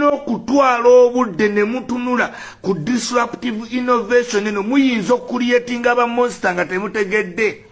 okutwala obudde ne mutunula ku disruptive innovation eno muyinza okucreatinga ba monster nga temutegedde.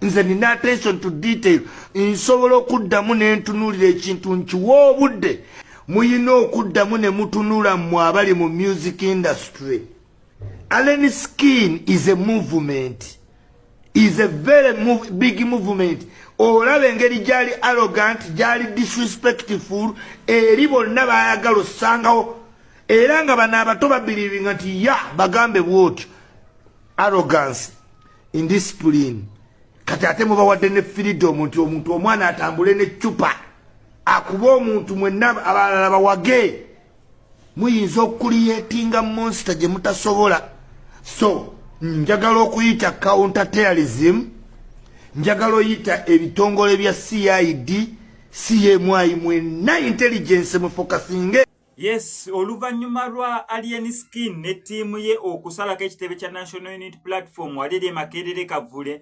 Nze nina attention to detail nsobola okuddamu ne ntunulira ekintu nkiwa obudde. Muyina okuddamu ne mutunula mmwe abali mu music industry. Allen Skin is a movement, is a very big movement. Olaba engeri gyali arrogant, gyali disrespectful, eri bonna bayagala ossangawo. Era nga bano abato babirivinga nti ya bagambe bwotyo. Arrogance, indiscipline. Kati ate mubawadde ne freedom nti omuntu omwana atambule ne chupa. Akuba omuntu mwenna abalala bawage. Muyinza okucreatinga monster gye mutasobola. So, njagala okuyita counterterrorism, njagala oyita ebitongole bya CID, CMI mwenna intelligence mufokasinge. Yes, oluvanyuma lwa Alien Skin ne tiimu ye okusalako ekitebe kya National Unity Platform waliri Makerere Kavule.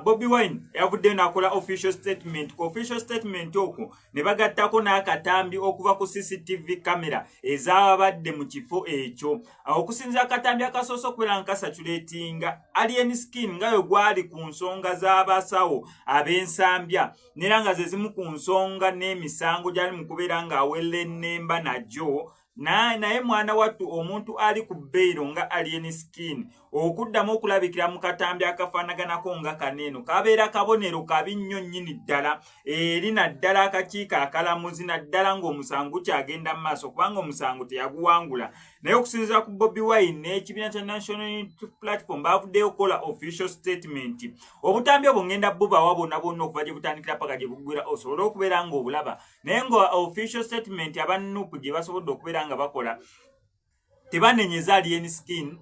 Bobby Wine yavuddeyo n'akola official statement. Ku official statement okwo ne bagattako n'akatambi okuva ku CCTV camera ezabadde mu kifo ekyo. Okusinza akatambi akasoose okubeera nkasatulatinga Alien Skin nga yo gwali ku nsonga z'abasawo ab'ensambya n'era nga ze zimu ku nsonga n'emisango gyali mu kubeera ng'awella ennemba najjo. Naye mwana wattu omuntu ali ku bbeiro nga Alien Skin okuddamu okulabikira mu katambi akafaanaganako nga kaneeno kabeera kabonero kabi nnyo nnyini ddala eri naddala akakiiko akalamuzi naddala ng'omusango kyagenda mu maaso kubanga omusango teyaguwangula. Naye okusinziira ku Bobby Wine n'ekibiina kya National Unity Platform bavuddeyo okukola official statement. Obutambi obwo ngenda bubawa bonna bonna okuva gye butandikira paka gye buggwera osobole okubeera ng'obulaba. Naye nga official statement abanupu gye basobodde okubeera nga bakola tebanenyeza Alien Skin,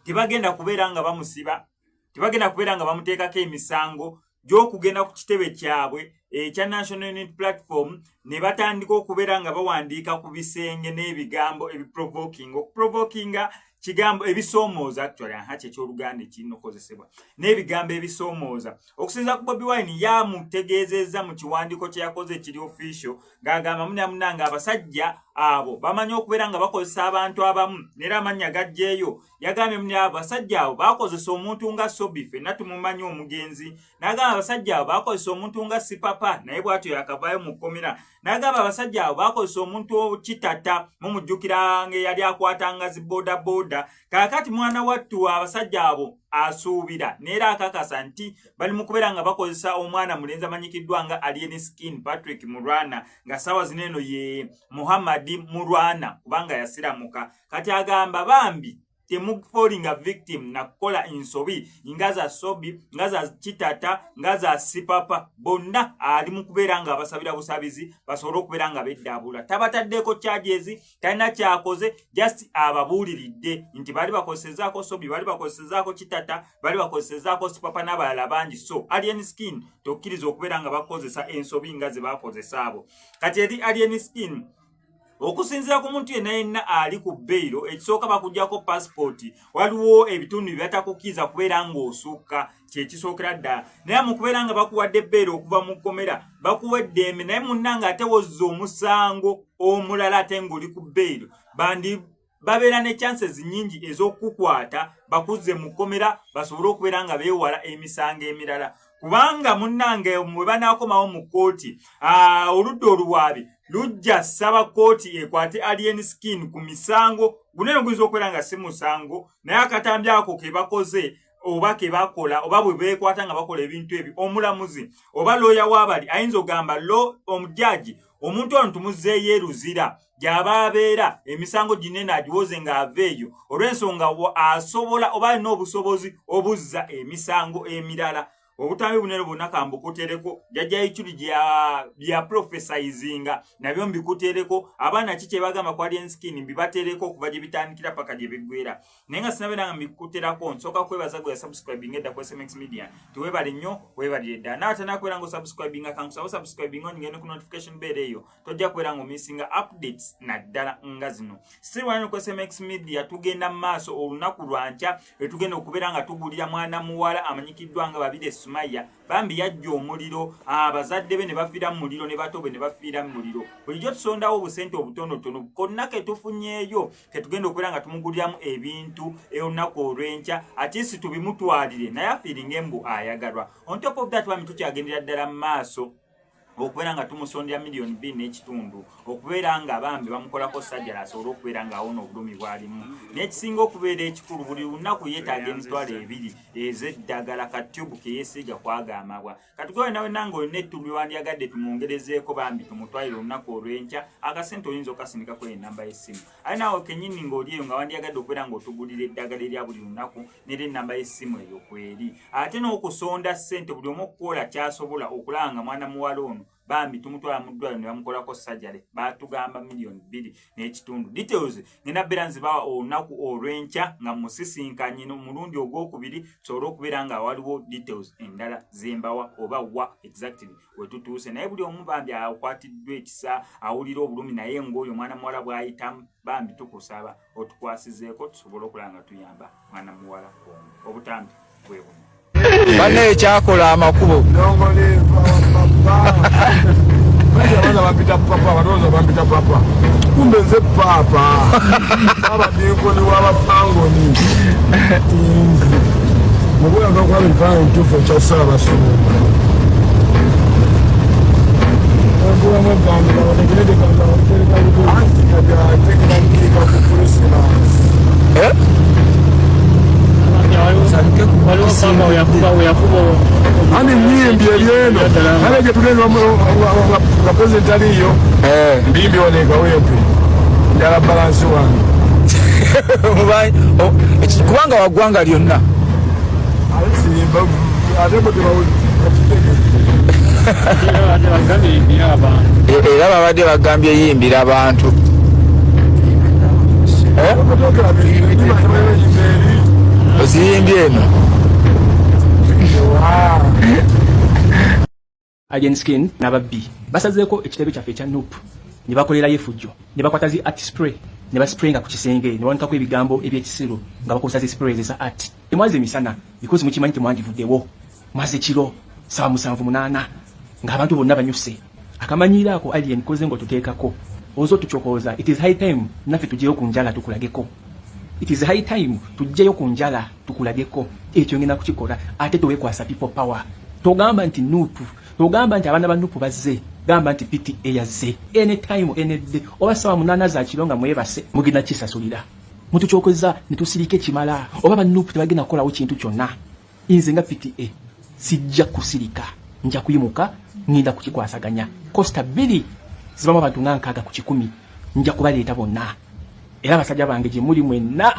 tebagenda kubeera nga bamusiba, tebagenda kubeera nga bamuteekako emisango gy'okugenda ku kitebe kyabwe ekya National Unity Platform ne batandika okubeera nga bawandiika ku bisenge n'ebigambo ebiprovoking. Okuprovokinga kigambo ebisoomooza actually ky'Oluganda ekirina okukozesebwa n'ebigambo ebisoomooza. Okusinza ku Bobby Wine yamutegeezezza mu kiwandiiko kye yakoze ekiri official ng'agamba munnanga abasajja abo bamanyi okubeera nga bakozesa abantu abamu n'era amannya gajjeeyo. Yagambye muni abo basajja abo bakozesa omuntu nga Sobi, ffenna tumumanyi omugenzi. N'agamba abasajja abo bakozesa omuntu nga Sipapa naye bw'atyo yakavaayo mu kkomera. N'agamba abasajja abo bakozesa omuntu Kitata mumujjukira ng'eyali akwatanga zi boda. Kaakati mwana wattu abasajja abo asuubira n'era akakasa nti bali mu kubeera nga bakozesa omwana mulenzi amanyikiddwa nga Alien Skin Patrick Murwana nga sawa zineeno ye Muhammad Murwana kubanga yasiramuka. Kati agamba bambi temufolinga victim na kukola insobi nga za Sobi, nga za Kitata, nga za Sipapa bonna ali mu kubeera nga abasabira busabizi basobole okubeera nga beddaabula. Tabataddeko charges, talina kyakoze, just ababuuliridde nti bali bakozesezaako Sobi, bali bakozesezaako Kitata, bali bakozesezaako Sipapa n'abalala bangi. So Alien Skin tokkiriza okubeera nga bakozesa ensobi nga ze bakozesa abo. Kati eri Alien Skin okusinzira ku muntu yenna ali ku bbeiro ekisooka bakuggyako passport, waliwo ebitundu byatakukiza kubeera ng'osukka kyekisookera ddala. Naye mu kubeera nga bakuwadde bbeiro okuva mu kkomera bakuwa eddembe, naye munnanga ate wozza omusango omulala ate ng'oli ku bbeiro bandi babeera ne chances nnyingi ez'okukukwata bakuzze mu kkomera basobole okubeera nga beewala emisango emirala. Kubanga munnange mwe banaakomawo mu kkooti oludda oluwaabi lujja ssaba kkooti ekwate Alien Skin ku misango gunene guyinza okubeera nga si musango naye akatambi ako ke bakoze oba ke bakola oba bwe beekwata nga bakola ebintu ebyo omulamuzi oba looya waabali ayinza okugamba omujaji omuntu ono tumuzzeeyo eruzira gy'aba abeera emisango ginene agiwoze ng'aveeyo olw'ensonga asobola oba alina obusobozi obuzza emisango emirala. Obutambi bunene bwonna kambukutereko jjajja ichuli bya prophesizinga nabyo mbikutereko abaana kiki bagamba kwa Alien Skin mbibatereko okuva gye bitandikira paka gye biggwera. Naye nga sinabeera nga mbikuterako nsooka kwebaza gwe subscribing edda ku SMX Media tuwebale nnyo webalire ddala n'atana kubeera ng'osubscribinga kankusaba subscribing ngende ku notification bell eyo tojja kubeera ng'omissinga updates naddala nga zino. Still wano ku SMX Media tugenda mu maaso olunaku lwa nkya tugenda okubeera nga tugulira mwana muwala amanyikiddwa nga Babirye Sumaya bambi yajja omuliro abazadde be ne bafiira mu muliro ne bato be ne bafiira mu muliro bulijjo tusondawo obusente obutonotono konna ke tufunyeeyo ketugenda okubeera nga tumuguliramu ebintu olunaku olw'enkya ate si tubimutwalire naye afiiringa embu ayagalwa on top of that bambi tukyagendera ddala mu maaso okubeera nga tumusondera miliyoni 2.5 okubeera nga bambi bamukolako sajjala asobole okubeera nga awona obulumi bwalimu n'ekisinga okubeera ekikulu buli lunaku yeetaaga emitwalo 2 ez'eddagala ka tube ke yeesiiga kwagamabwa katugowe nawe nange olina ettubu wandyagadde tumwongerezeeko bambi tumutwalire olunaku olw'enkya akasente oyinza okasinikako enamba y'essimu aye naawe kennyini ng'oli eyo nga wandyagadde okubeera ng'otugulira eddagala erya buli lunaku n'era enamba y'essimu eyo kweri ate n'okusonda ssente buli omu okukola kyasobola okulaba nga mwana muwala ono bambi tumutwala mu ddwaliro ne bamukolako sajjale baatugamba miliyoni 2.5 details ngenda beera nzibawa olunaku olw'enkya nga musisinkanye omulundi ogwokubiri tusobole okubeera nga waliwo details endala zembawa oba wa exactly wetutuuse naye buli omu bambi akwatiddwa ekisa awulira obulumi naye ng'oyo mwana muwala bw'ayitamu bambi tukusaba otukwasizeeko tusobole okulaba nga tuyamba mwana muwala obutambi bwe buno bane ekyakola amakubo Abana bapita papa baroza bapita papa kumbe nze papa abadingo ni wabafangoni mugoya ngakwa bifanyo tufe cha saba sunu ngakwa mwangu na watekeleze kwanza watekeleze kaja tekniki kwa polisi na ani nyimbi yeno aleje tuleno wa president aliyo mbimbi waneka wepe njala balance wangu mubai kubanga wagwanga lyonna alisi babu adebo tebawo era babadde bagambye yimbira abantu oziyimbye eno Alien Skin n'ababbi basazeeko ekitebe kyaffe ekya Noop ne bakolerayo effujjo ne bakwata zi art spray ne basprayinga ku kisenge ne bawanikako ebigambo ebyekisiro nga bakozesa zi spray za art temwaze emisana because mukimanyi temwandivuddewo mwaze kiro 7:8 ng'abantu bonna banyuse akamanyiiraako Alien koze ng'otuteekako ozo tukyokooza it is high time naffe tujjeyo ku njala tukulageko it is high time tujjeyo ku njala tukulageko ekyo ngenda kukikola ate tuwekwasa people power togamba nti Noop togamba nti abaana ba Noop bazze gamba nti PTA yazze anytime any day oba 7:8 za kironga mwebase mugina kisasulira mutuchokoza nitusirike kimala oba ba Noop tebagina kolawo kintu kyonna inze nga PTA sijja kusirika nja kuyimuka nginda kukikwasaganya costa 2 zibama abantu nkaga ku 10 nja kubaleeta bonna era basajja bange gye muli mwenna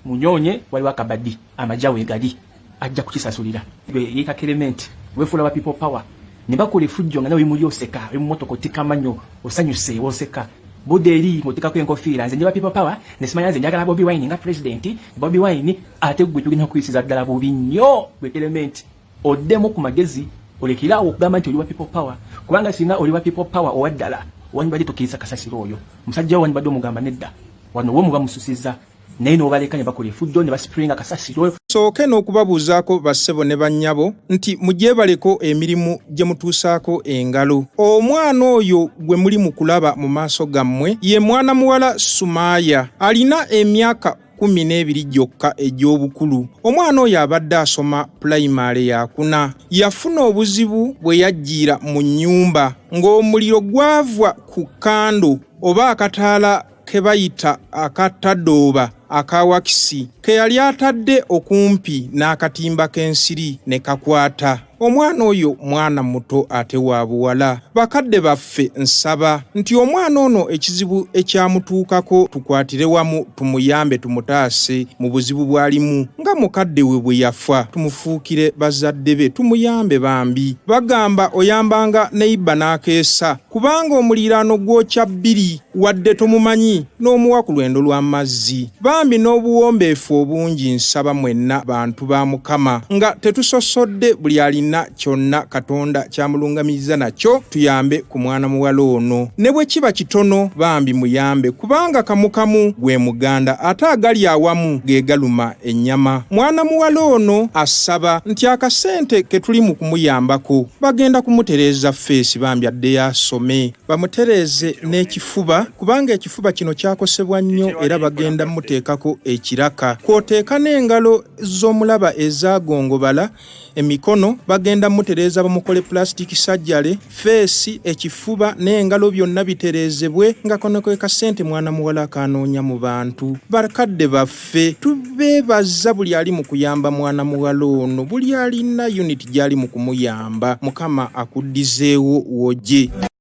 munyonye wali wakabadi amajawe gali ajja kukisasulira yeka element wefula ba people power nibakola effujjo nga nawe muri oseka emmotoka otikamanyo osanyuse woseka boderi motika kwenkofira nze ndiba people power nesimanya nze njagala Bobi Wine nga president Bobi Wine ate gwe tugina kuyisiza ddala bubi nnyo bwe element oddemu ku magezi olekirawo okugamba nti oliwa people power kubanga singa oliwa people power owaddala wani bali tukiriza kasasiro oyo musajja wani bado mugamba nedda wano wo muba mususiza naye n'obaleka ne bakola effujjo ne baspringa kasasiro sooke n'okubabuuzaako bassebo ne bannyabo nti mugyebaleko emirimu gye mutuusaako engalo omwana oyo gwe muli mu kulaba mu maaso gammwe ye mwana muwala Sumaya alina emyaka 12 gyokka egy'obukulu omwana oyo abadde asoma pulayimale yakuna yafuna obuzibu bwe yajjiira mu nnyumba ng'omuliro gwava ku kando oba akataala ke bayita akatadooba akawakisi ke yali atadde okumpi n'akatimba k'ensiri ne kakwata omwana oyo mwana muto ate wa buwala bakadde baffe nsaba nti omwana ono ekizibu ekyamutuukako tukwatire wamu tumuyambe tumutaase mu buzibu bwalimu nga mukadde we bwe yafa tumufuukire bazadde be tumuyambe bambi bagamba oyambanga neiba n'akeesa kubanga omuliraano gwokya 2 wadde tumumanyi n'omuwa ku lwendo lw'amazzi bambi n'obuwombeefu obungi nsaba mwenna bantu ba Mukama nga tetusosodde buli alina alina kyonna Katonda kyamulungamiza nakyo tuyambe ku mwana muwala ono. Ne bwe kiba kitono bambi muyambe kubanga kamukamu gwe muganda ate agali awamu ge galuma ennyama. Mwana muwala ono asaba nti akasente ke tuli mu kumuyambako bagenda kumutereeza feesi bambi addeyo asome bamutereeze n'ekifuba kubanga ekifuba kino kyakosebwa nnyo era bagenda muteekako ekiraka kwoteeka n'engalo z'omulaba ezagongobala emikono bagenda mutereeza bamukole plastic surgery feesi ekifuba n'engalo byonna bitereezebwe nga kono kwe kasente mwana muwala akanoonya mu bantu. Bakadde baffe tubeebaza buli ali mu kuyamba mwana muwala ono buli alina unit gy'ali mu kumuyamba. Mukama akuddizeewo wojje.